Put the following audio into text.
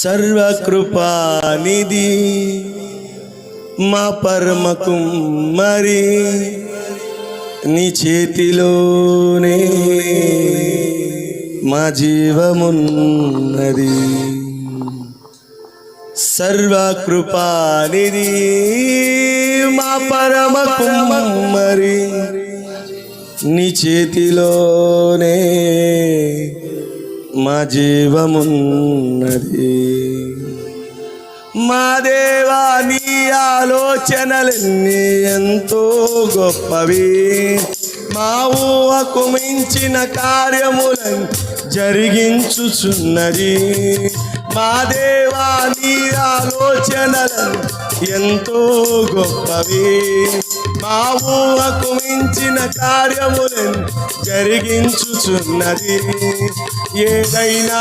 సర్వకృపానిధి మా పరమ కుమ్మరి, నీ చేతిలోనే మా జీవమున్నది. సర్వకృపానిధి మా పరమ కుమ్మరి, నీ చేతిలోనే మా జీవమున్నది. మా దేవా నీ ఆలోచనలన్నీ ఎంతో గొప్పవి, మా ఊహకు మించిన కార్యములను జరిగించుచున్నది. మా దేవా నీ ఆలోచనలను ఎంతో గొప్పవి, మా ఊహకు మించిన కార్యములను జరిగించుచున్నది. ఏదైనా